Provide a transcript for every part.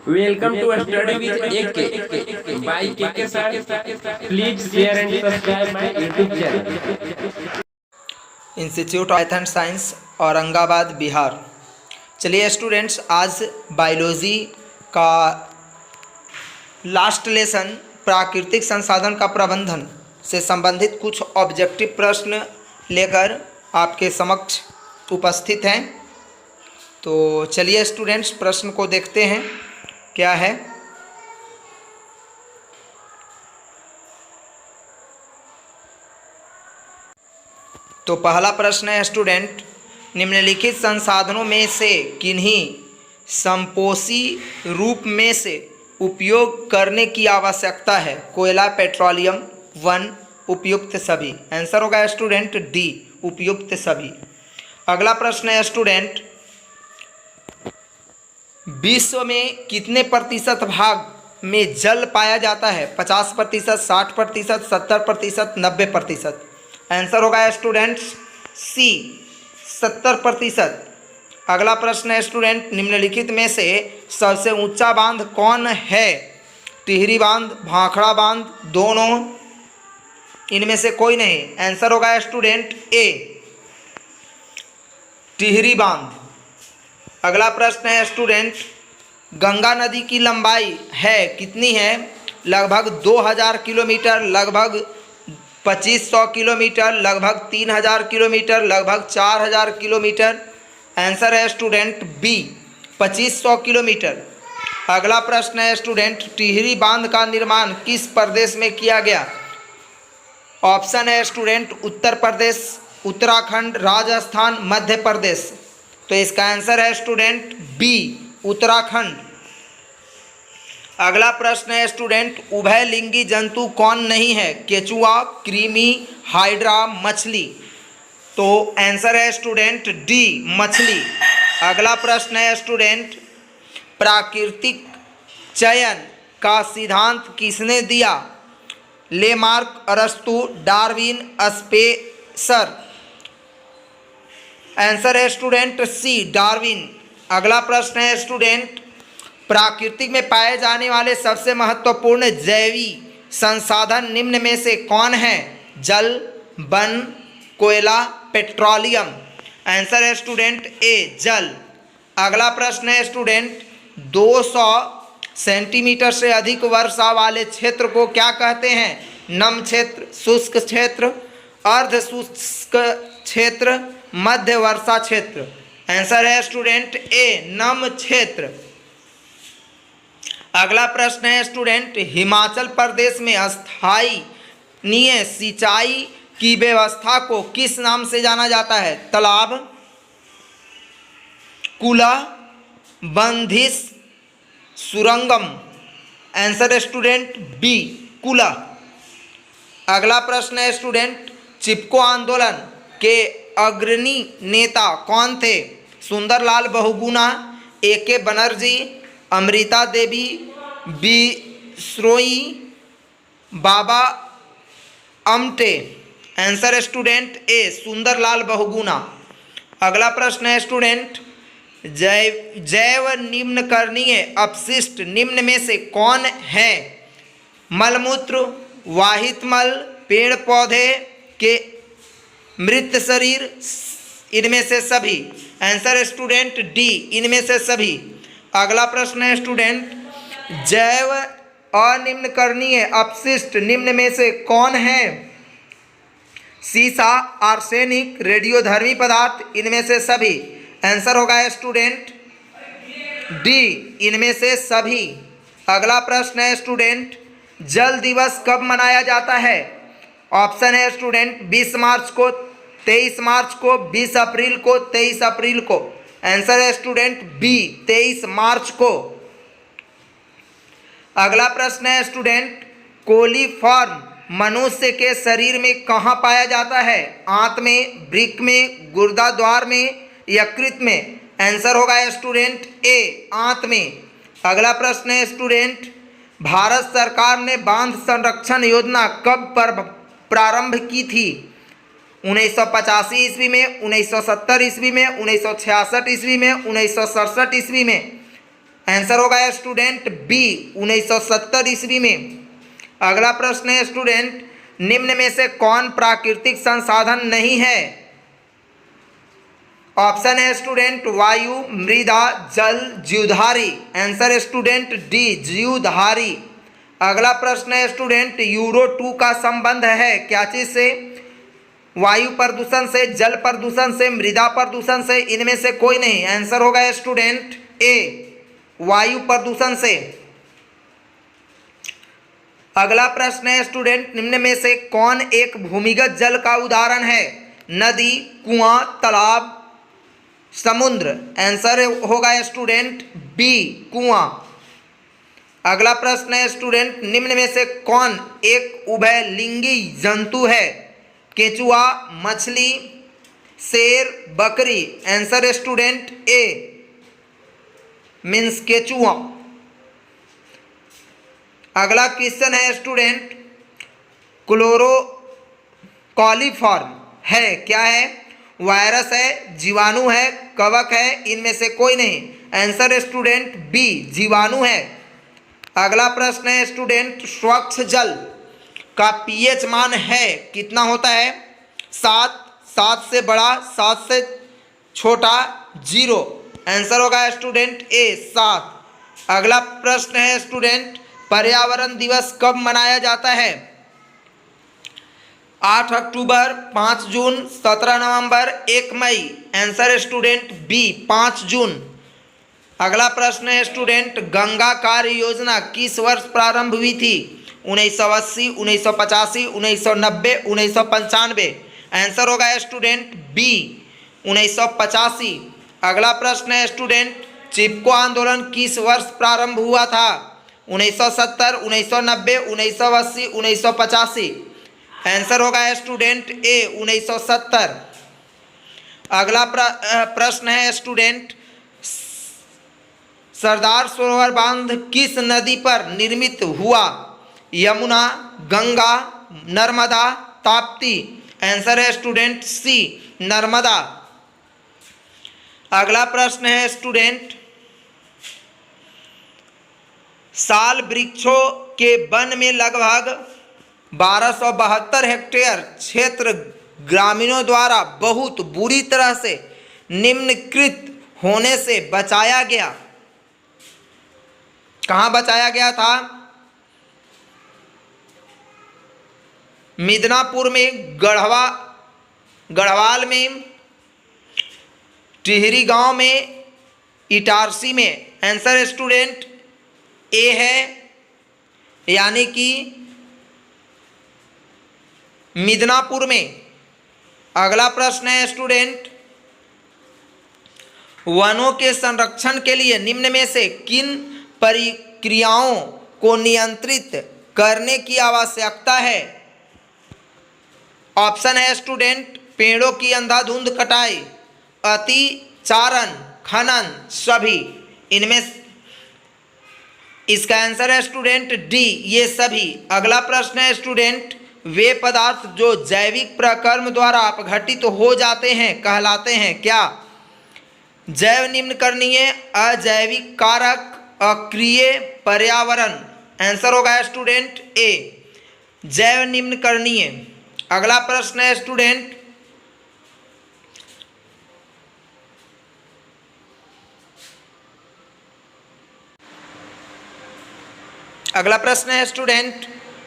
Welcome to Study with AK by KK sir. Please share and subscribe my YouTube channel. Institute of and science Aurangabad Bihar. चलिए students, आज biology का last lesson प्राकृतिक संसाधन का प्रबंधन से संबंधित कुछ ऑब्जेक्टिव प्रश्न लेकर आपके समक्ष उपस्थित हैं। तो चलिए स्टूडेंट्स, प्रश्न को देखते हैं क्या है। तो पहला प्रश्न है स्टूडेंट, निम्नलिखित संसाधनों में से किन्हीं संपोषी रूप में से उपयोग करने की आवश्यकता है? कोयला, पेट्रोलियम। 1 उपयुक्त सभी। आंसर होगा स्टूडेंट डी, उपयुक्त सभी। अगला प्रश्न है स्टूडेंट, विश्व में कितने प्रतिशत भाग में जल पाया जाता है? 50%, 60%, 70%, 90%। आंसर होगा स्टूडेंट्स सी, 70%। अगला प्रश्न है स्टूडेंट, निम्नलिखित में से सबसे ऊंचा बांध कौन है? टिहरी बांध, भाखड़ा बांध, दोनों, इनमें से कोई नहीं। आंसर होगा स्टूडेंट ए, टिहरी बांध। अगला प्रश्न है स्टूडेंट, गंगा नदी की लंबाई है कितनी है? लगभग 2000 किलोमीटर, लगभग 2500 किलोमीटर, लगभग 3000 किलोमीटर, लगभग 4000 किलोमीटर। आंसर है स्टूडेंट बी, 2500 किलोमीटर। अगला प्रश्न है स्टूडेंट, टिहरी बांध का निर्माण किस प्रदेश में किया गया? ऑप्शन है स्टूडेंट उत्तर प्रदेश, उत्तराखंड, राजस्थान, मध्य प्रदेश। तो इसका आंसर है स्टूडेंट बी, उत्तराखंड। अगला प्रश्न है स्टूडेंट, उभयलिंगी जंतु कौन नहीं है? केचुआ, कृमि, हाइड्रा, मछली। तो आंसर है स्टूडेंट डी, मछली। अगला प्रश्न है स्टूडेंट, प्राकृतिक चयन का सिद्धांत किसने दिया? लेमार्क, अरस्तु, डार्विन, स्पेसर। आंसर है स्टूडेंट सी, डार्विन। अगला प्रश्न है स्टूडेंट, प्राकृतिक में पाए जाने वाले सबसे महत्वपूर्ण जैवी संसाधन निम्न में से कौन है? जल, वन, कोयला, पेट्रोलियम। आंसर है स्टूडेंट ए, जल। अगला प्रश्न है स्टूडेंट, 200 सेंटीमीटर से अधिक वर्षा वाले क्षेत्र को क्या कहते हैं? नम क्षेत्र, शुष्क क्षेत्र, अर्ध शुष्क क्षेत्र, मध्य वर्षा क्षेत्र। आंसर है स्टूडेंट ए, नम क्षेत्र। अगला प्रश्न है स्टूडेंट, हिमाचल प्रदेश में स्थायी सिंचाई की व्यवस्था को किस नाम से जाना जाता है? तालाब, कुला, बंधिश, सुरंगम। आंसर है स्टूडेंट बी, कुला। अगला प्रश्न है स्टूडेंट, चिपको आंदोलन के अग्रणी नेता कौन थे? सुंदरलाल बहुगुणा, AK बनर्जी, अमृता देवी, बिश्रोई, बाबा अमटे। आंसर है स्टूडेंट ए, सुंदरलाल बहुगुणा। अगला प्रश्न है स्टूडेंट, जैव निम्नकरणीय अपशिष्ट निम्न में से कौन है? मलमूत्र, वाहित मल, पेड़ पौधे के मृत शरीर, इनमें से सभी। आंसर है स्टूडेंट डी, इनमें से सभी। अगला प्रश्न है स्टूडेंट, जैव अनिम्नकरणीय अपशिष्ट निम्न में से कौन है? सीसा, आर्सेनिक, रेडियोधर्मी पदार्थ, इनमें से सभी। आंसर होगा स्टूडेंट डी, इनमें से सभी। अगला प्रश्न है स्टूडेंट, जल दिवस कब मनाया जाता है? ऑप्शन है स्टूडेंट 20 मार्च को, 23 मार्च को, 20 अप्रैल को, 23 अप्रैल को। आंसर है स्टूडेंट बी, 23 मार्च को। अगला प्रश्न है स्टूडेंट, कोलीफॉर्म मनुष्य के शरीर में कहाँ पाया जाता है? आंत में, वृक्क में, गुर्दा द्वार में, यकृत में। आंसर होगा स्टूडेंट ए, आंत में। अगला प्रश्न है स्टूडेंट, भारत सरकार ने बांध संरक्षण योजना कब प्रारंभ की थी? 1985 ईस्वी में, 1970 ईस्वी में, 1966 ईस्वी में, 1967 ईस्वी में। आंसर होगा स्टूडेंट बी 1970 ईस्वी में। अगला प्रश्न है स्टूडेंट, निम्न में से कौन प्राकृतिक संसाधन नहीं है? ऑप्शन है स्टूडेंट वायु, मृदा, जल, जीवधारी। आंसर स्टूडेंट डी जीवधारी। अगला प्रश्न है स्टूडेंट, यूरो 2 का संबंध है क्या चीज से? वायु प्रदूषण से, जल प्रदूषण से, मृदा प्रदूषण से, इनमें से कोई नहीं। आंसर होगा स्टूडेंट ए वायु प्रदूषण से। अगला प्रश्न है स्टूडेंट, निम्न में से कौन एक भूमिगत जल का उदाहरण है? नदी, कुआं, तालाब, समुद्र। आंसर होगा स्टूडेंट बी कुआं। अगला प्रश्न है स्टूडेंट, निम्न में से कौन एक उभयलिंगी जंतु है? केंचुआ, मछली, शेर, बकरी। आंसर स्टूडेंट ए मीन्स केंचुआ। अगला क्वेश्चन है स्टूडेंट, क्लोरोकॉलीफॉर्म है क्या है? वायरस है, जीवाणु है, कवक है, इनमें से कोई नहीं। आंसर स्टूडेंट बी जीवाणु है। अगला प्रश्न है स्टूडेंट, स्वच्छ जल का पीएच मान है कितना होता है? 7, 7 से बड़ा, 7 से छोटा, 0। आंसर होगा स्टूडेंट ए 7। अगला प्रश्न है स्टूडेंट, पर्यावरण दिवस कब मनाया जाता है? 8 अक्टूबर, 5 जून, 17 नवंबर, 1 मई। आंसर स्टूडेंट बी 5 जून। अगला प्रश्न है स्टूडेंट, गंगा कार्य योजना किस वर्ष प्रारंभ हुई थी? 1980, 1985, 1990, 1995। आंसर होगा स्टूडेंट बी 1985। अगला प्रश्न है स्टूडेंट, चिपको आंदोलन किस वर्ष प्रारंभ हुआ था? 1970, 1990, 1980, 1985। आंसर होगा स्टूडेंट ए 1970। अगला प्रश्न है स्टूडेंट, सरदार सरोवर बांध किस नदी पर निर्मित हुआ? यमुना, गंगा, नर्मदा, ताप्ती। आंसर है स्टूडेंट सी नर्मदा। अगला प्रश्न है स्टूडेंट, साल वृक्षों के वन में लगभग 1272 हेक्टेयर क्षेत्र ग्रामीणों द्वारा बहुत बुरी तरह से निम्नकृत होने से बचाया गया। कहाँ बचाया गया था? मिदनापुर में, गढ़वाल में, टिहरी गांव में, इटारसी में। आंसर स्टूडेंट ए है, यानी कि मिदनापुर में। अगला प्रश्न है स्टूडेंट, वनों के संरक्षण के लिए निम्न में से किन प्रक्रियाओं को नियंत्रित करने की आवश्यकता है? ऑप्शन है स्टूडेंट, पेड़ों की अंधाधुंध कटाई, अतिचारण, खनन, सभी। इनमें इसका आंसर है स्टूडेंट डी ये सभी। अगला प्रश्न है स्टूडेंट, वे पदार्थ जो जैविक प्रक्रम द्वारा अपघटित हो जाते हैं कहलाते हैं क्या? जैव निम्नकरणीय, अजैविक कारक, अक्रिय, पर्यावरण। आंसर होगा स्टूडेंट ए जैव निम्नकरणीय। अगला प्रश्न है स्टूडेंट,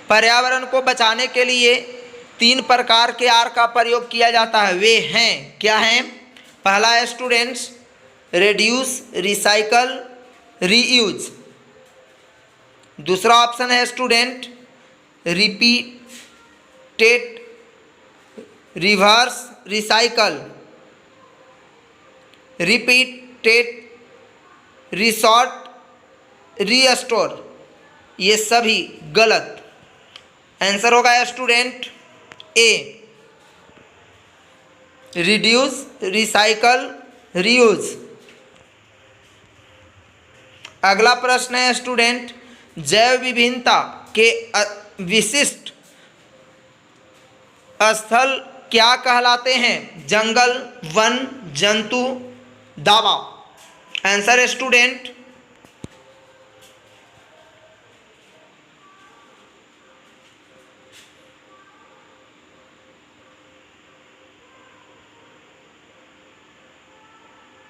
पर्यावरण को बचाने के लिए 3 प्रकार के आर का प्रयोग किया जाता है, वे हैं क्या हैं? पहला है स्टूडेंट्स रिड्यूस, रिसाइकल, रीयूज। दूसरा ऑप्शन है student repeated, reverse, recycle, repeated, resort, restore. ये सभी गलत। आंसर होगा स्टूडेंट ए रिड्यूस, रिसाइकल, रीयूज। अगला प्रश्न है स्टूडेंट, जैव विभिन्नता के विशिष्ट स्थल क्या कहलाते हैं? जंगल, वन, जंतु, दावा। आंसर स्टूडेंट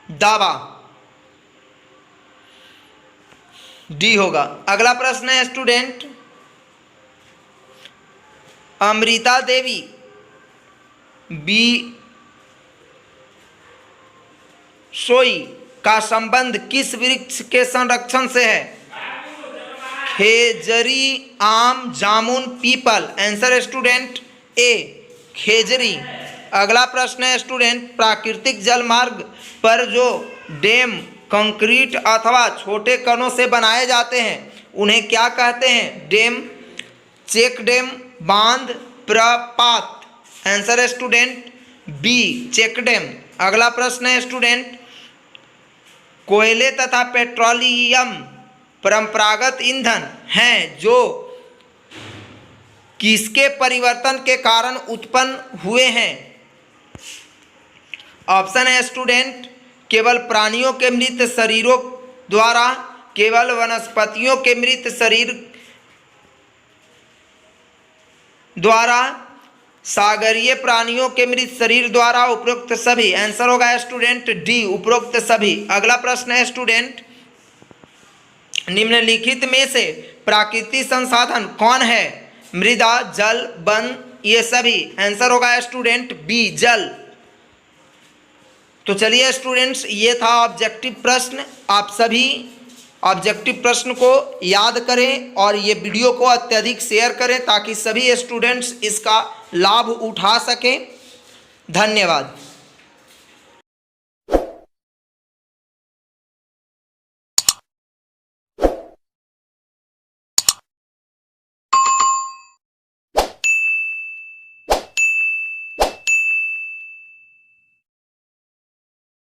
दावा, डी होगा। अगला प्रश्न है स्टूडेंट, अमृता देवी बी सोई का संबंध किस वृक्ष के संरक्षण से है? खेजरी, आम, जामुन, पीपल। आंसर स्टूडेंट ए, खेजरी। अगला प्रश्न है स्टूडेंट, प्राकृतिक जल मार्ग पर जो डैम कंक्रीट अथवा छोटे कणों से बनाए जाते हैं उन्हें क्या कहते हैं? डैम, चेक डैम, बांध, प्रपात। Answer student B, check dam. अगला प्रश्न है स्टूडेंट, कोयले तथा पेट्रोलियम परंपरागत ईंधन हैं जो किसके परिवर्तन के कारण उत्पन्न हुए हैं? ऑप्शन है स्टूडेंट, केवल प्राणियों के मृत शरीरों द्वारा, केवल वनस्पतियों के मृत शरीर द्वारा, सागरीय प्राणियों के मृत शरीर द्वारा, उपरोक्त सभी। आंसर होगा स्टूडेंट डी, उपरोक्त सभी। अगला प्रश्न है स्टूडेंट, निम्नलिखित में से प्राकृतिक संसाधन कौन है? मृदा, जल, वन, ये सभी। आंसर होगा स्टूडेंट बी, जल। तो चलिए स्टूडेंट्स, ये था ऑब्जेक्टिव प्रश्न। आप सभी ऑब्जेक्टिव प्रश्न को याद करें और ये वीडियो को अत्यधिक शेयर करें ताकि सभी स्टूडेंट्स इसका लाभ उठा सकें। धन्यवाद।